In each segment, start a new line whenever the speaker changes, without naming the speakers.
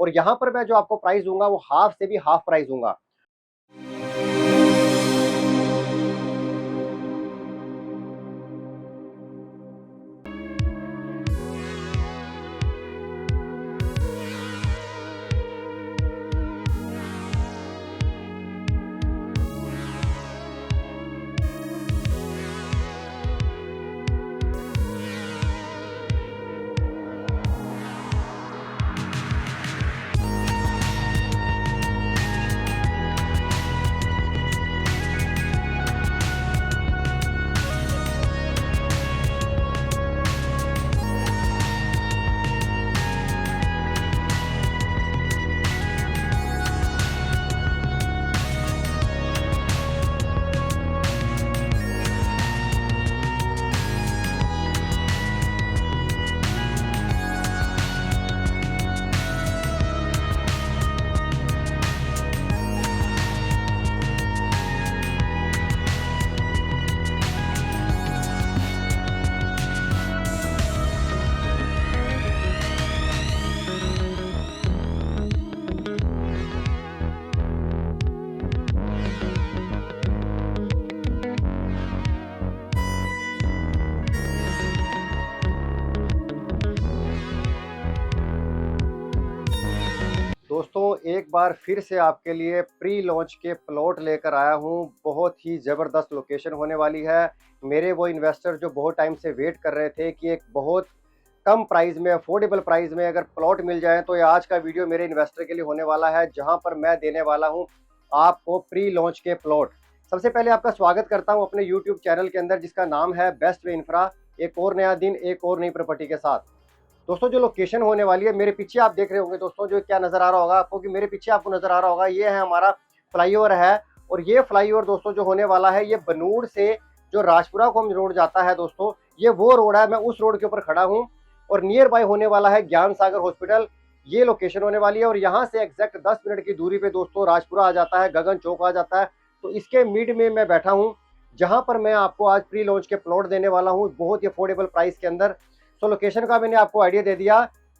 और यहाँ पर मैं जो आपको प्राइस दूंगा वो हाफ से भी हाफ प्राइस दूंगा। दोस्तों एक बार फिर से आपके लिए प्री लॉन्च के प्लॉट लेकर आया हूं। बहुत ही ज़बरदस्त लोकेशन होने वाली है। मेरे वो इन्वेस्टर जो बहुत टाइम से वेट कर रहे थे कि एक बहुत कम प्राइस में, अफोर्डेबल प्राइस में अगर प्लॉट मिल जाए, तो ये आज का वीडियो मेरे इन्वेस्टर के लिए होने वाला है, जहां पर मैं देने वाला हूं आपको प्री लॉन्च के प्लॉट। सबसे पहले आपका स्वागत करता हूं अपने यूट्यूब चैनल के अंदर, जिसका नाम है बेस्ट वे इंफ्रा। एक और नया दिन, एक और नई प्रॉपर्टी के साथ। दोस्तों जो लोकेशन होने वाली है, मेरे पीछे आप देख रहे होंगे दोस्तों, जो क्या नज़र आ रहा होगा आपको, कि मेरे पीछे आपको नज़र आ रहा होगा, ये है हमारा फ्लाईओवर है। और ये फ्लाईओवर दोस्तों जो होने वाला है, ये बनूड़ से जो राजपुरा को हम रोड जाता है दोस्तों, ये वो रोड है। मैं उस रोड के ऊपर खड़ा हूँ और नियर बाय होने वाला है ज्ञान सागर हॉस्पिटल। ये लोकेशन होने वाली है और यहाँ से एग्जैक्ट 10 मिनट की दूरी पे दोस्तों राजपुरा आ जाता है, गगन चौक आ जाता है। तो इसके मिड में मैं बैठा हूँ, जहाँ पर मैं आपको आज प्री लॉन्च के प्लॉट देने वाला हूँ, बहुत ही अफोर्डेबल प्राइस के अंदर। तो लोकेशन का मैंने आपको आइडिया दे दिया।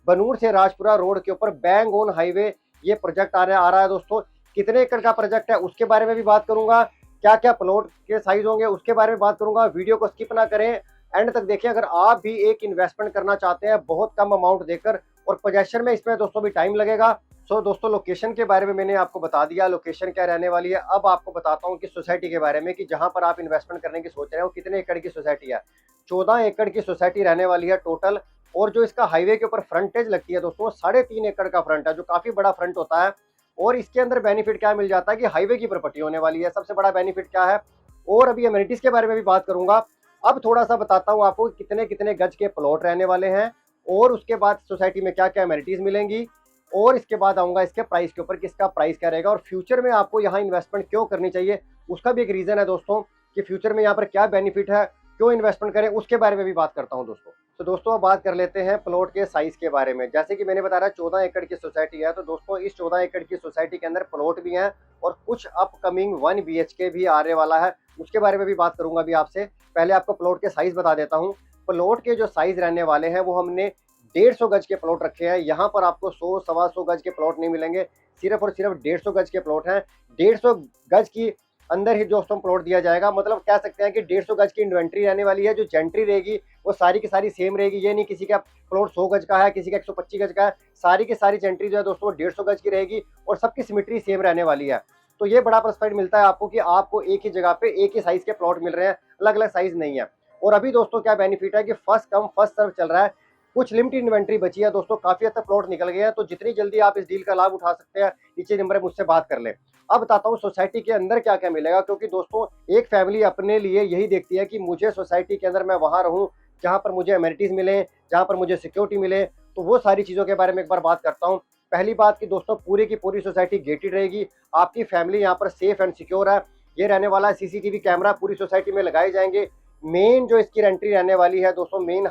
बनूड़ से राजपुरा रोड के ऊपर बैंग ऑन हाईवे ये प्रोजेक्ट आ रहा है दोस्तों। कितने एकड़ का प्रोजेक्ट है उसके बारे में भी बात करूंगा, क्या क्या प्लॉट के साइज होंगे उसके बारे में बात करूंगा। वीडियो को स्किप ना करें, एंड तक देखिए। अगर आप भी एक इन्वेस्टमेंट करना चाहते हैं बहुत कम अमाउंट देकर, और पोजेशन में इसमें दोस्तों भी टाइम लगेगा। सो दोस्तों लोकेशन के बारे में मैंने आपको बता दिया, लोकेशन क्या रहने वाली है। अब आपको बताता हूँ कि सोसाइटी के बारे में, कि जहां पर आप इन्वेस्टमेंट करने की सोच रहे हो कितने एकड़ की सोसाइटी है। 14 एकड़ की सोसाइटी रहने वाली है टोटल। और जो इसका हाईवे के ऊपर फ्रंटेज लगती है दोस्तों, 3.5 एकड़ का फ्रंट है, जो काफी बड़ा फ्रंट होता है। और इसके अंदर बेनिफिट क्या मिल जाता है कि हाईवे की प्रॉपर्टी होने वाली है। सबसे बड़ा बेनिफिट क्या है, और अभी अमेनिटीज के बारे में भी बात करूंगा। अब थोड़ा सा बताता हूँ आपको कितने कितने गज के प्लॉट रहने वाले हैं, और उसके बाद सोसाइटी में क्या क्या अमेनिटीज मिलेंगी, और इसके बाद आऊंगा इसके प्राइस के ऊपर, किसका प्राइस क्या रहेगा, और फ्यूचर में आपको यहाँ इन्वेस्टमेंट क्यों करनी चाहिए उसका भी एक रीजन है दोस्तों, कि फ्यूचर में यहाँ पर क्या बेनिफिट है, क्यों इन्वेस्टमेंट करें, उसके बारे में भी बात करता हूँ दोस्तों। तो दोस्तों अब बात कर लेते हैं प्लॉट के साइज के बारे में। जैसे कि मैंने बताया 14 एकड़ की सोसाइटी है, तो दोस्तों इस 14 एकड़ की सोसाइटी के अंदर प्लॉट भी हैं, और कुछ अपकमिंग 1 BHK भी आने वाला है, उसके बारे में भी बात करूंगा अभी आपसे। पहले आपको प्लॉट के साइज बता देता हूँ। प्लॉट के जो साइज रहने वाले हैं वो हमने 150 गज के प्लॉट रखे हैं। यहाँ पर आपको 100-125 गज के प्लॉट नहीं मिलेंगे, सिर्फ और सिर्फ 150 गज के प्लॉट हैं। 150 गज की अंदर ही दोस्तों प्लॉट दिया जाएगा। मतलब कह सकते हैं कि 150 गज की इन्वेंट्री रहने वाली है। जो जेंट्री रहेगी वो सारी की सारी सेम रहेगी। ये नहीं किसी का प्लॉट 100 गज का है, किसी का 125 गज का है। सारी की सारी जेंट्री जो है दोस्तों 150 गज की रहेगी, और सबकी सिमेट्री सेम रहने वाली है। तो ये बड़ा प्लस पॉइंट मिलता है आपको, कि आपको एक ही जगह पे एक ही साइज के प्लॉट मिल रहे हैं, अलग अलग साइज नहीं है। और अभी दोस्तों क्या बेनिफिट है कि फर्स्ट कम फर्स्ट सर्व चल रहा है। कुछ लिमिटेड इन्वेंट्री बची है दोस्तों, काफी हद तक प्लॉट निकल गए हैं। तो जितनी जल्दी आप इस डील का लाभ उठा सकते हैं, नीचे नंबर है मुझसे बात कर ले। अब बताता हूँ सोसाइटी के अंदर क्या क्या मिलेगा, क्योंकि दोस्तों एक फैमिली अपने लिए यही देखती है कि मुझे सोसाइटी के अंदर मैं वहां रहूं जहां पर मुझे अमेनिटीज मिले, जहां पर मुझे सिक्योरिटी मिले। तो वो सारी चीजों के बारे में एक बार बात करता हूँ। पहली बात कि दोस्तों पूरी की पूरी सोसाइटी गेटेड रहेगी, आपकी फैमिली यहाँ पर सेफ एंड सिक्योर है। ये रहने वाला है CCTV कैमरा पूरी सोसाइटी में लगाए जाएंगे। मेन जो इसकी एंट्री रहने वाली है दोस्तों, मेन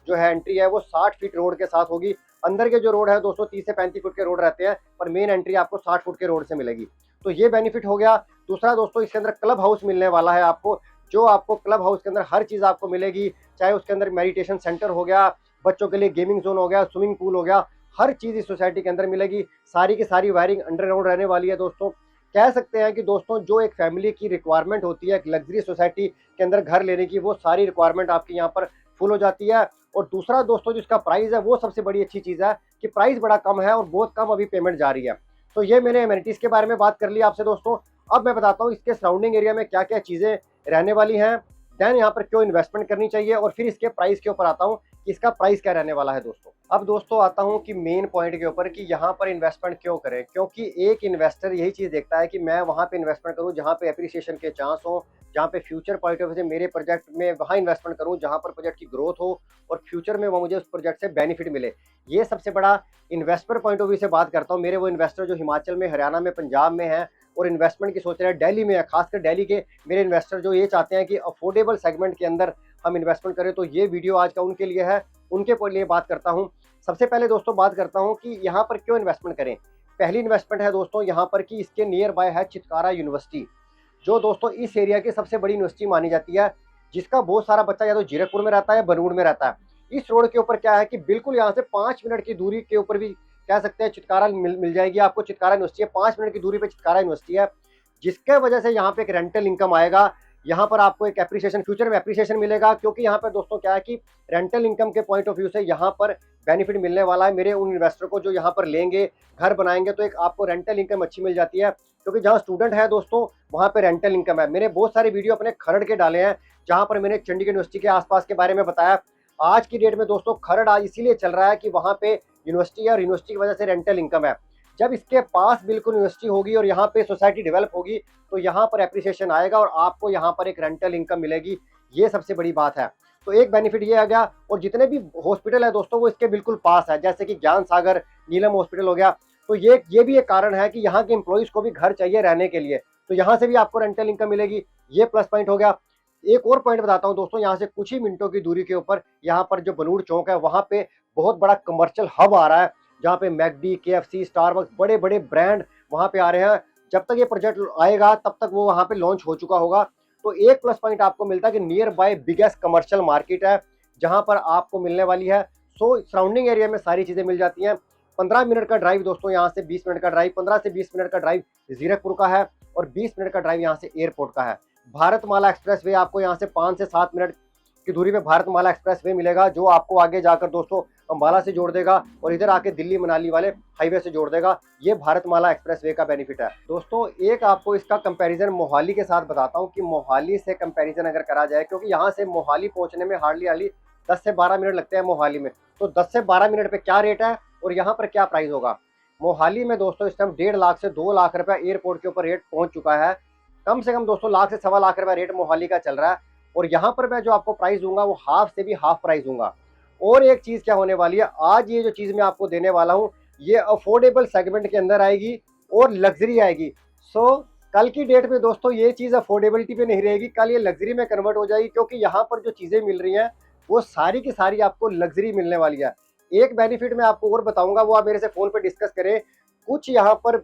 जो है एंट्री है वो 60 फीट रोड के साथ होगी। अंदर के जो रोड है दोस्तों 30 से 35 फुट के रोड रहते हैं, पर मेन एंट्री आपको 60 फुट के रोड से मिलेगी। तो ये बेनिफिट हो गया। दूसरा दोस्तों इसके अंदर क्लब हाउस मिलने वाला है आपको, जो आपको क्लब हाउस के अंदर हर चीज आपको मिलेगी। चाहे उसके अंदर मेडिटेशन सेंटर हो गया, बच्चों के लिए गेमिंग जोन हो गया, स्विमिंग पूल हो गया, हर चीज़ इस सोसाइटी के अंदर मिलेगी, सारी की सारी वायरिंग अंडरग्राउंड रहने वाली है दोस्तों। कह सकते हैं कि दोस्तों जो एक फैमिली की रिक्वायरमेंट होती है एक लग्जरी सोसाइटी के अंदर घर लेने की, वो सारी रिक्वायरमेंट आपकी यहाँ पर फुल हो जाती है। और दूसरा दोस्तों जो इसका प्राइस है वो सबसे बड़ी अच्छी चीज़ है कि प्राइस बड़ा कम है और बहुत कम अभी पेमेंट जा रही है। तो ये मैंने एमिनिटीज़ के बारे में बात कर ली आपसे दोस्तों। अब मैं बताता हूँ इसके सराउंडिंग एरिया में क्या क्या चीज़ें रहने वाली हैं, देन यहाँ पर क्यों इन्वेस्टमेंट करनी चाहिए, और फिर इसके प्राइस के ऊपर आता हूँ कि इसका प्राइस क्या रहने वाला है दोस्तों। अब दोस्तों आता हूँ कि मेन पॉइंट के ऊपर कि यहाँ पर इन्वेस्टमेंट क्यों करें, क्योंकि एक इन्वेस्टर यही चीज़ देखता है कि मैं वहाँ पे इन्वेस्टमेंट करूँ जहाँ पे एप्रिसिएशन के चांस हो, जहाँ पे फ्यूचर पॉइंट ऑफ व्यू से मेरे प्रोजेक्ट में वहाँ इन्वेस्टमेंट करूँ जहाँ पर प्रोजेक्ट की ग्रोथ हो और फ्यूचर में वो मुझे उस प्रोजेक्ट से बेनिफिट मिले। ये सबसे बड़ा इन्वेस्टर पॉइंट ऑफ व्यू से बात करता हूँ। मेरे वो इन्वेस्टर जो हिमाचल में, हरियाणा में, पंजाब में हैं और इन्वेस्टमेंट की सोच रहे हैं, दिल्ली में है, खासकर दिल्ली के मेरे इन्वेस्टर जो ये चाहते हैं कि अफोर्डेबल सेगमेंट के अंदर हम इन्वेस्टमेंट करें, तो ये वीडियो आज का उनके लिए है, उनके लिए बात करता हूँ। सबसे पहले दोस्तों बात करता हूँ कि यहाँ पर क्यों इन्वेस्टमेंट करें। पहली इन्वेस्टमेंट है दोस्तों यहाँ पर कि इसके नियर बाय है चितकारा यूनिवर्सिटी, जो दोस्तों इस एरिया की सबसे बड़ी यूनिवर्सिटी मानी जाती है, जिसका बहुत सारा बच्चा या तो जीरकपुर में रहता है या बनूड़ में रहता है। इस रोड के ऊपर क्या है कि बिल्कुल यहाँ से 5 मिनट की दूरी के ऊपर भी कह सकते हैं चितकारा मिल जाएगी आपको। चितकारा यूनिवर्सिटी है, 5 मिनट की दूरी पे चितकारा यूनिवर्सिटी है, जिसके वजह से यहाँ पे एक रेंटल इनकम आएगा। यहाँ पर आपको एक एप्रिसिएशन, फ्यूचर में एप्रिसिएशन मिलेगा, क्योंकि यहाँ पर दोस्तों क्या है कि रेंटल इनकम के पॉइंट ऑफ व्यू से यहाँ पर बेनिफिट मिलने वाला है मेरे उन इन्वेस्टर को जो यहाँ पर लेंगे, घर बनाएंगे, तो एक आपको रेंटल इनकम अच्छी मिल जाती है, क्योंकि जहाँ स्टूडेंट है दोस्तों वहाँ पे रेंटल इनकम है। मैंने बहुत सारे वीडियो अपने खरड़ के डाले हैं जहाँ पर मैंने चंडीगढ़ यूनिवर्सिटी के आसपास के बारे में बताया। आज की डेट में दोस्तों खरड़ आज इसीलिए चल रहा है कि वहाँ पे यूनिवर्सिटी है और यूनिवर्सिटी की वजह से रेंटल इनकम है। जब इसके पास बिल्कुल यूनिवर्सिटी होगी और यहाँ पे सोसाइटी डेवलप होगी तो यहाँ पर एप्रिसिएशन आएगा और आपको यहाँ पर एक रेंटल इनकम मिलेगी। ये सबसे बड़ी बात है। तो एक बेनिफिट ये आ गया, और जितने भी हॉस्पिटल है दोस्तों वो इसके बिल्कुल पास है, जैसे कि ज्ञान सागर, नीलम हॉस्पिटल हो गया। तो ये भी एक कारण है कि यहाँ के एम्प्लॉइज को भी घर चाहिए रहने के लिए, तो यहाँ से भी आपको रेंटल इनकम मिलेगी। ये प्लस पॉइंट हो गया। एक और पॉइंट बताता हूँ दोस्तों, यहाँ से कुछ ही मिनटों की दूरी के ऊपर यहाँ पर जो बनूड़ चौक है वहाँ पे बहुत बड़ा कमर्शियल हब आ रहा है, जहाँ पे मैकडी, केएफसी, स्टारबक्स, बड़े बड़े ब्रांड वहाँ पे आ रहे हैं। जब तक ये प्रोजेक्ट आएगा तब तक वो वहाँ पे लॉन्च हो चुका होगा। तो एक प्लस पॉइंट आपको मिलता है कि near by biggest commercial market है जहाँ पर आपको मिलने वाली है। सो सराउंडिंग एरिया में सारी चीज़ें मिल जाती हैं। 15 मिनट का ड्राइव दोस्तों, यहाँ से 20 मिनट का ड्राइव, 15 से 20 मिनट का ड्राइव जीरकपुर का है और 20 मिनट का ड्राइव यहाँ से एयरपोर्ट का है। भारतमाला एक्सप्रेस वे आपको यहाँ से 5 से 7 मिनट की दूरी पे भारतमाला एक्सप्रेस वे मिलेगा, जो आपको आगे जाकर दोस्तों अम्बाला से जोड़ देगा और इधर आके दिल्ली मनाली वाले हाईवे से जोड़ देगा। ये भारतमाला एक्सप्रेस वे का बेनिफिट है दोस्तों। एक आपको इसका कंपैरिजन मोहाली के साथ बताता हूँ कि मोहाली से कंपैरिजन अगर करा जाए, क्योंकि यहाँ से मोहाली पहुँचने में हार्डली 10 से 12 मिनट लगते हैं मोहाली में। तो 10 से 12 मिनट पे क्या रेट है और यहाँ पर क्या प्राइस होगा। मोहाली में दोस्तों इस टाइम 1.5 लाख से 2 लाख रुपया एयरपोर्ट के ऊपर रेट पहुंच चुका है। कम से कम दोस्तों लाख से सवा लाख रुपया रेट मोहाली का चल रहा है, और यहाँ पर मैं जो आपको प्राइस दूंगा वो हाफ से भी हाफ प्राइस दूंगा। और एक चीज़ क्या होने वाली है, आज ये जो चीज़ मैं आपको देने वाला हूँ ये अफोर्डेबल सेगमेंट के अंदर आएगी और लग्जरी आएगी। सो कल की डेट में दोस्तों ये चीज़ अफोर्डेबिलिटी पे नहीं रहेगी, कल ये लग्जरी में कन्वर्ट हो जाएगी, क्योंकि यहाँ पर जो चीज़ें मिल रही हैं वो सारी की सारी आपको लग्जरी मिलने वाली है। एक बेनिफिट मैं आपको और बताऊंगा, वो आप मेरे से फ़ोन पे डिस्कस करें। कुछ यहाँ पर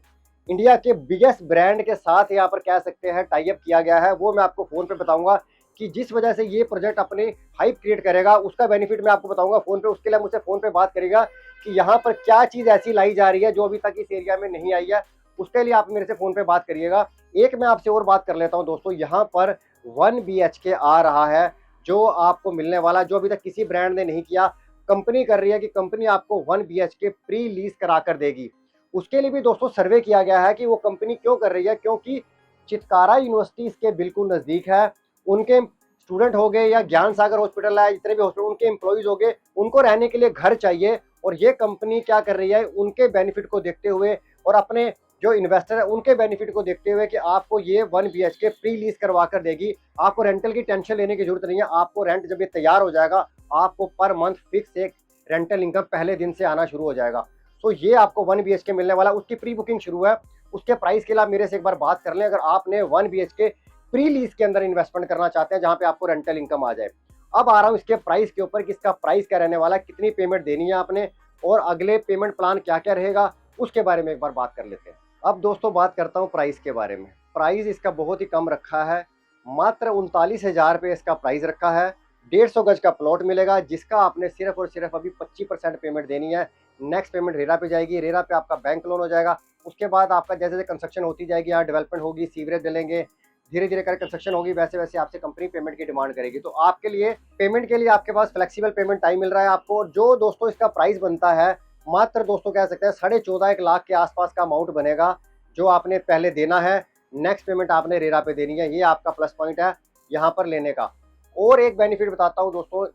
इंडिया के बिगेस्ट ब्रांड के साथ यहाँ पर कह सकते हैं टाई अप किया गया है, वो मैं आपको फ़ोन पे बताऊंगा कि जिस वजह से ये प्रोजेक्ट अपने हाइप क्रिएट करेगा, उसका बेनिफिट मैं आपको बताऊंगा फ़ोन पे। उसके लिए मुझसे फ़ोन पे बात करेगा कि यहाँ पर क्या चीज़ ऐसी लाई जा रही है जो अभी तक इस एरिया में नहीं आई है, उसके लिए आप मेरे से फ़ोन पे बात करिएगा। एक मैं आपसे और बात कर लेता हूँ दोस्तों, यहाँ पर 1 BHK आ रहा है जो आपको मिलने वाला, जो अभी तक किसी ब्रांड ने नहीं किया। कंपनी कर रही है कि कंपनी आपको 1 BHK प्री लीज करा कर देगी। उसके लिए भी दोस्तों सर्वे किया गया है कि वो कंपनी क्यों कर रही है, क्योंकि चितकारा यूनिवर्सिटी इसके बिल्कुल नज़दीक है। उनके स्टूडेंट हो गए या ज्ञान सागर हॉस्पिटल है, जितने भी हॉस्पिटल, उनके एम्प्लॉयज़ हो गए, उनको रहने के लिए घर चाहिए। और ये कंपनी क्या कर रही है, उनके बेनिफिट को देखते हुए और अपने जो इन्वेस्टर है उनके बेनिफिट को देखते हुए कि आपको ये 1 BHK प्री लीज करवा कर देगी। आपको रेंटल की टेंशन लेने की जरूरत नहीं है। आपको रेंट जब ये तैयार हो जाएगा आपको पर मंथ फिक्स एक रेंटल इनकम पहले दिन से आना शुरू हो जाएगा। तो ये आपको 1 BHK मिलने वाला, उसकी प्री बुकिंग शुरू है। उसके प्राइस के लिए आप मेरे से एक बार बात कर लें, अगर आपने 1 BHK प्री लीज के अंदर इन्वेस्टमेंट करना चाहते हैं जहां पे आपको रेंटल इनकम आ जाए। अब आ रहा हूं इसके प्राइस के ऊपर कि इसका प्राइस क्या रहने वाला है, कितनी पेमेंट देनी है आपने और अगले पेमेंट प्लान क्या क्या रहेगा, उसके बारे में एक बार बात कर लेते हैं। अब दोस्तों बात करता हूं प्राइस के बारे में। प्राइस इसका बहुत ही कम रखा है, मात्र 39,000 रुपये इसका प्राइस रखा है। 150 गज का प्लॉट मिलेगा, जिसका आपने सिर्फ और सिर्फ अभी 25% पेमेंट देनी है। नेक्स्ट पेमेंट रेरा पे जाएगी, रेरा पे आपका बैंक लोन हो जाएगा। उसके बाद आपका जैसे जैसे कंस्ट्रक्शन होती जाएगी, यहाँ डेवलपमेंट होगी, सीवरेज डलेंगे, धीरे धीरे कर कंस्ट्रक्शन होगी, वैसे वैसे आपसे कंपनी पेमेंट की डिमांड करेगी। तो आपके लिए पेमेंट के लिए आपके पास फ्लेक्सिबल पेमेंट टाइम मिल रहा है आपको। जो दोस्तों इसका प्राइस बनता है मात्र दोस्तों कह सकते हैं 14.5 लाख के आसपास का अमाउंट बनेगा, जो आपने पहले देना है। नेक्स्ट पेमेंट आपने रेरा पे देनी है। ये आपका प्लस पॉइंट है यहाँ पर लेने का। और एक बेनिफिट बताता हूँ दोस्तों,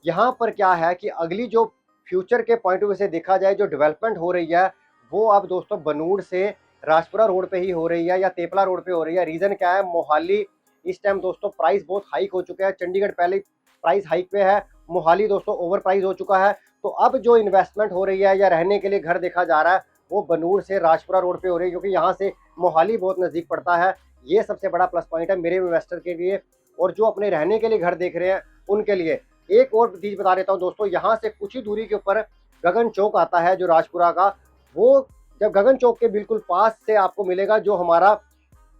यहाँ पर क्या है कि अगली जो फ्यूचर के पॉइंट ऑफ व्यू से देखा जाए, जो डेवलपमेंट हो रही है वो अब दोस्तों बनूड़ से राजपुरा रोड पे ही हो रही है या तेपला रोड पे हो रही है। रीज़न क्या है, मोहाली इस टाइम दोस्तों प्राइस बहुत हाइक हो चुका है। चंडीगढ़ पहले प्राइस हाइक पे है, मोहाली दोस्तों ओवर प्राइस हो चुका है। तो अब जो इन्वेस्टमेंट हो रही है या रहने के लिए घर देखा जा रहा है वो बनूड़ से राजपुरा रोड पे हो रही है, क्योंकि यहाँ से मोहाली बहुत नज़दीक पड़ता है। ये सबसे बड़ा प्लस पॉइंट है मेरे इन्वेस्टर के लिए, और जो अपने रहने के लिए घर देख रहे हैं उनके लिए। एक और चीज़ बता देता हूँ दोस्तों, यहाँ से कुछ ही दूरी के ऊपर गगन चौक आता है जो राजपुरा का। वो जब गगन चौक के बिल्कुल पास से आपको मिलेगा जो हमारा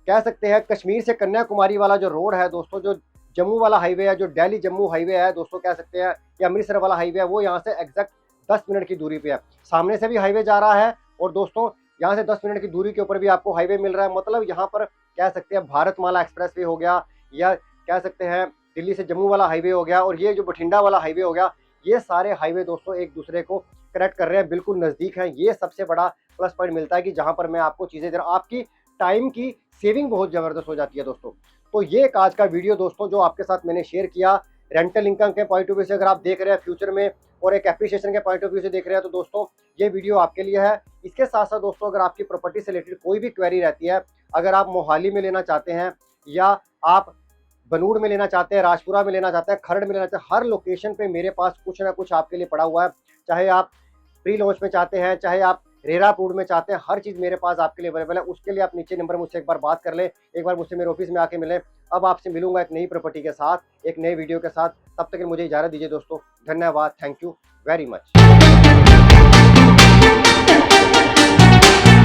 कह सकते हैं कश्मीर से कन्याकुमारी वाला जो रोड है दोस्तों, जो जम्मू वाला हाईवे है, जो दिल्ली जम्मू हाईवे है दोस्तों कह सकते हैं, या अमृतसर वाला हाईवे है, वो यहाँ से एग्जैक्ट 10 मिनट की दूरी पे है। सामने से भी हाईवे जा रहा है और दोस्तों यहाँ से 10 मिनट की दूरी के ऊपर भी आपको हाईवे मिल रहा है। मतलब यहाँ पर कह सकते हैं भारतमाला एक्सप्रेस वे हो गया, या कह सकते हैं दिल्ली से जम्मू वाला हाईवे हो गया, और ये जो बठिंडा वाला हाईवे हो गया, ये सारे हाईवे दोस्तों एक दूसरे को कनेक्ट कर रहे हैं, बिल्कुल नज़दीक हैं। ये सबसे बड़ा प्लस पॉइंट मिलता है कि जहाँ पर मैं आपको चीज़ें दे रहा हूँ, आपकी टाइम की सेविंग बहुत ज़बरदस्त हो जाती है दोस्तों। तो ये एक आज का वीडियो दोस्तों जो आपके साथ मैंने शेयर किया, रेंटल इनकम के पॉइंट ऑफ व्यू से अगर आप देख रहे हैं फ्यूचर में, और एक एप्रिसिएशन के पॉइंट ऑफ व्यू से देख रहे हैं, तो दोस्तों ये वीडियो आपके लिए है। इसके साथ साथ दोस्तों अगर आपकी प्रॉपर्टी से रिलेटेड कोई भी क्वेरी रहती है, अगर आप मोहाली में लेना चाहते हैं या आप बनूड़ में लेना चाहते हैं, राजपुरा में लेना चाहते हैं, खरड़ में लेना चाहते हैं, हर लोकेशन पे मेरे पास कुछ ना कुछ आपके लिए पड़ा हुआ है। चाहे आप प्री लॉन्च में चाहते हैं, चाहे आप रेरा अप्रूव्ड में चाहते हैं, हर चीज़ मेरे पास आपके लिए अवेलेबल है। उसके लिए आप नीचे नंबर मुझसे एक बार बात कर लें, एक बार मुझसे मेरे ऑफिस में आके मिलें। अब आपसे मिलूंगा एक नई प्रॉपर्टी के साथ, एक नए वीडियो के साथ। तब तक मुझे इजाज़त दीजिए दोस्तों। धन्यवाद, थैंक यू वेरी मच।